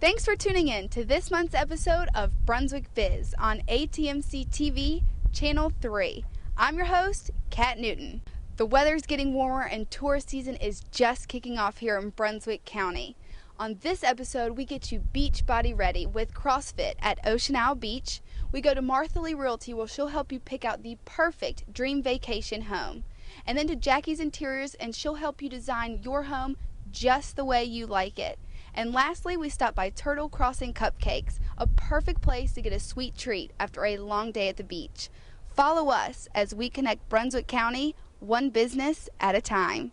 Thanks for tuning in to this month's episode of Brunswick Biz on ATMC TV, Channel 3. I'm your host, Kat Newton. The weather's getting warmer and tourist season is just kicking off here in Brunswick County. On this episode, we get you beach body ready with CrossFit at Ocean Isle Beach. We go to Martha Lee Realty where she'll help you pick out the perfect dream vacation home. And then to Jackie's Interiors and she'll help you design your home just the way you like it. And lastly, we stop by Turtle Crossing Cupcakes, a perfect place to get a sweet treat after a long day at the beach. Follow us as we connect Brunswick County one business at a time.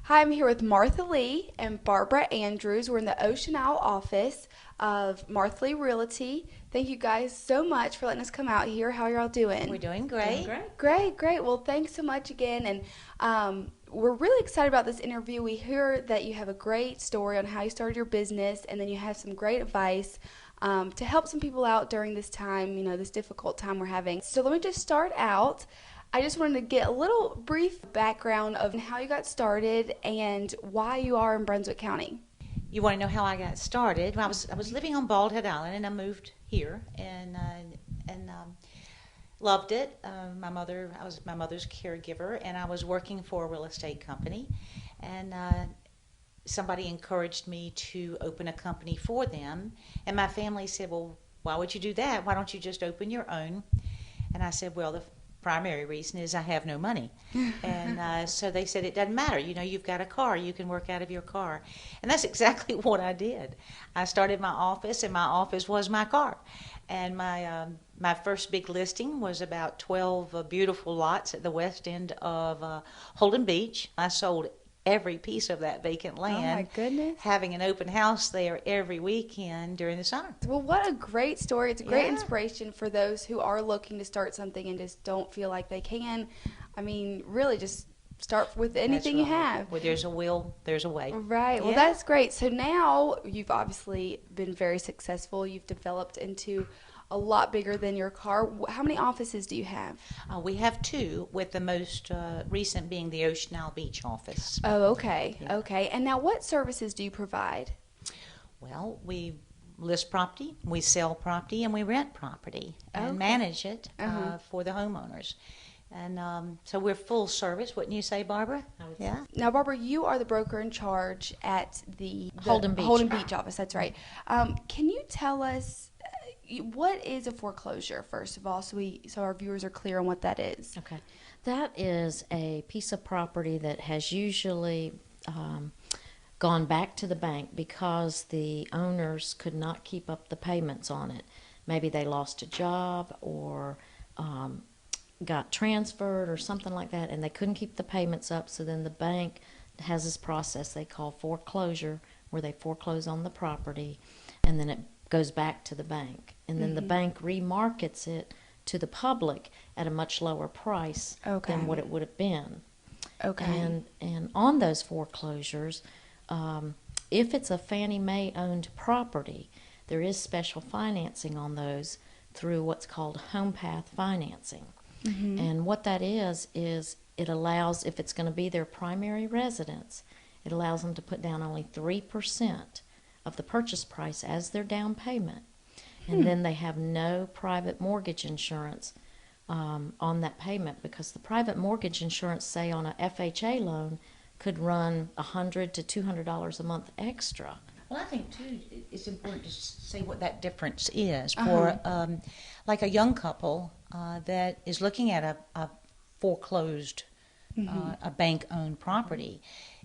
Hi, I'm here with Martha Lee and Barbara Andrews. We're in the Ocean Isle office of Martha Lee Realty. Thank you guys so much for letting us come out here. How are y'all doing? We're doing great. Great. Well, thanks so much again. And we're really excited about this interview. We hear that you have a great story on how you started your business, and then you have some great advice to help some people out during this time, this difficult time we're having. So let me just start out. I just wanted to get a little brief background of how you got started and why you are in Brunswick County. You want to know how I got started? Well, I was living on Bald Head Island, and I moved here and loved it. I was my mother's caregiver, and I was working for a real estate company, and somebody encouraged me to open a company for them, and my family said, "Well, why would you do that? Why don't you just open your own?" And I said, "Well, the primary reason is I have no money." And so they said, "It doesn't matter, you've got a car, you can work out of your car." And that's exactly what I did. I started my office, and my office was my car. And my first big listing was about 12 beautiful lots at the west end of Holden Beach. I sold every piece of that vacant land. Oh my goodness. Having an open house there every weekend during the summer. Well, what a great story. It's a great inspiration for those who are looking to start something and just don't feel like they can. I mean, really just start with anything you have. Where there's a will, there's a way. Right. Well, that's great. So now you've obviously been very successful. You've developed into a lot bigger than your car. How many offices do you have? We have two, with the most recent being the Ocean Isle Beach office. Oh, okay. Yeah. Okay. And now what services do you provide? Well, we list property, we sell property, and we rent property and manage it for the homeowners. And so we're full service, wouldn't you say, Barbara? Yeah. Now, Barbara, you are the broker in charge at the Holden Beach office. That's right. Can you tell us what is a foreclosure, first of all, so our viewers are clear on what that is? Okay. That is a piece of property that has usually gone back to the bank because the owners could not keep up the payments on it. Maybe they lost a job or got transferred or something like that, and they couldn't keep the payments up, so then the bank has this process they call foreclosure, where they foreclose on the property, and then it goes back to the bank. And then the bank remarkets it to the public at a much lower price than what it would have been. Okay. And on those foreclosures, if it's a Fannie Mae owned property, there is special financing on those through what's called home path financing. Mm-hmm. And what that is it allows, if it's going to be their primary residence, it allows them to put down only 3% of the purchase price as their down payment. And then they have no private mortgage insurance on that payment, because the private mortgage insurance, say on a FHA loan, could run $100 to $200 a month extra. Well, I think, too, it's important to say what that difference is for like a young couple that is looking at a foreclosed, a bank-owned property.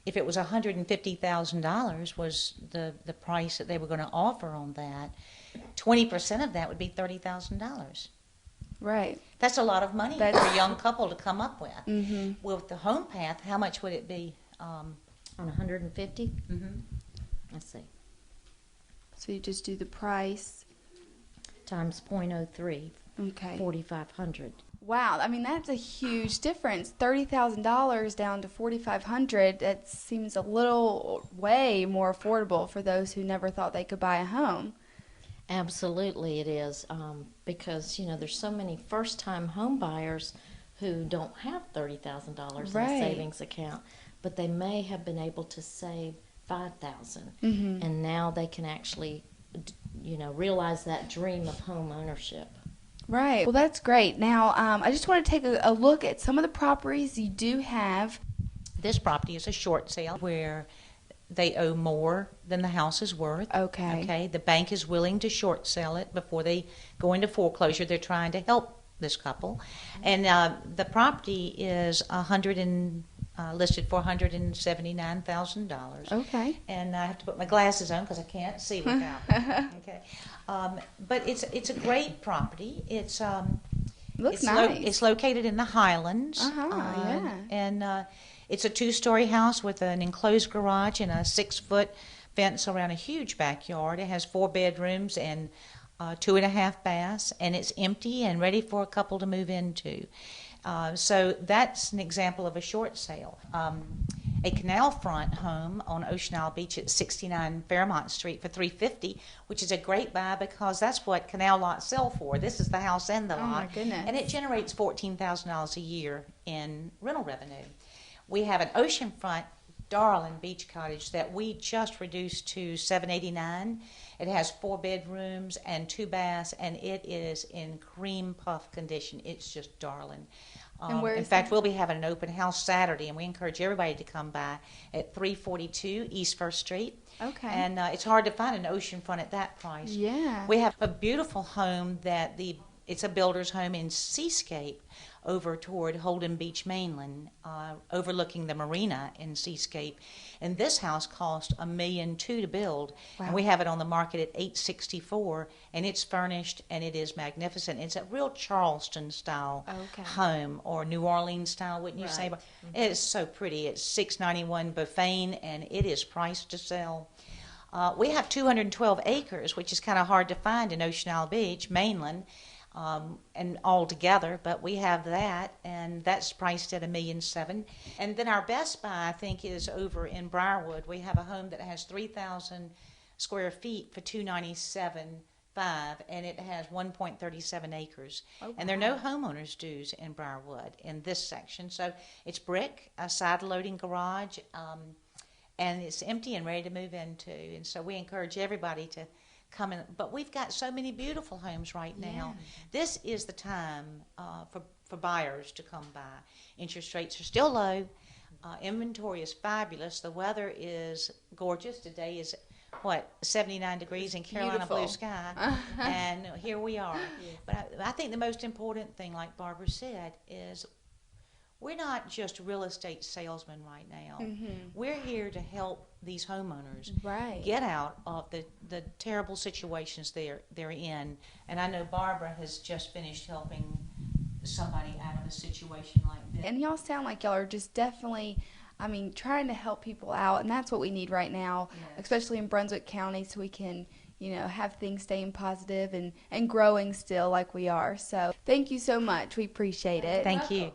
If it was $150,000 was the price that they were going to offer on that, 20% of that would be $30,000. Right. That's a lot of money for a young couple to come up with. Mm-hmm. Well, with the home path, how much would it be? On 150? Mm-hmm. Let's see. So you just do the price times 0.03, Okay. 4,500. Wow, I mean that's a huge difference. $30,000 down to $4,500. That seems a little way more affordable for those who never thought they could buy a home. Absolutely, it is, because there's so many first-time home buyers who don't have $30,000 in Right. a savings account, but they may have been able to save $5,000, and now they can actually, realize that dream of home ownership. Right. Well, that's great. Now, I just want to take a look at some of the properties you do have. This property is a short sale where they owe more than the house is worth. Okay. Okay. The bank is willing to short sell it before they go into foreclosure. They're trying to help this couple, and the property is listed for $179,000. Okay. And I have to put my glasses on because I can't see without. Okay. But it's a great property. It's Looks nice. It's located in the Highlands. Yeah. And it's a 2-story house with an enclosed garage and a 6-foot fence around a huge backyard. It has 4 bedrooms and 2.5 baths, and it's empty and ready for a couple to move into. So that's an example of a short sale. A canal front home on Ocean Isle Beach at 69 Fairmont Street for $350, which is a great buy because that's what canal lots sell for. This is the house and the lot. Oh my goodness. And it generates $14,000 a year in rental revenue. We have an oceanfront darling beach cottage that we just reduced to $789. It has 4 bedrooms and 2 baths, and it is in cream puff condition. It's just darling. And where in is fact, that? we'll be having an open house Saturday, and we encourage everybody to come by at 342 East 1st Street. Okay. And it's hard to find an oceanfront at that price. Yeah. We have a beautiful home it's a builder's home in Seascape over toward Holden Beach mainland, overlooking the marina in Seascape. And this house cost $1.2 million to build. Wow. And we have it on the market at $864, and it's furnished and it is magnificent. It's a real Charleston style home, or New Orleans style, wouldn't you say? It is so pretty. It's $691 Buffane, and it is priced to sell. We have 212 acres, which is kind of hard to find in Ocean Isle Beach mainland. And all together, but we have that, and that's priced at $1.7 million. And then our best buy, I think, is over in Briarwood. We have a home that has 3,000 square feet for $297,500, and it has 1.37 acres. And there are no homeowners dues in Briarwood in this section, so it's brick, a side-loading garage, and it's empty and ready to move into. And so we encourage everybody to come in. But we've got so many beautiful homes right now. Yeah. This is the time for buyers to come by. Interest rates are still low. Inventory is fabulous. The weather is gorgeous. Today is 79 degrees in Carolina, beautiful. blue sky, and here we are. But I think the most important thing, like Barbara said, is we're not just real estate salesmen right now. We're here to help these homeowners get out of the terrible situations they're in. And I know Barbara has just finished helping somebody out of a situation like this. And y'all sound like y'all are just definitely, trying to help people out, and that's what we need right now, especially in Brunswick County, so we can, have things staying positive and growing still like we are. So thank you so much. We appreciate it. Thank you.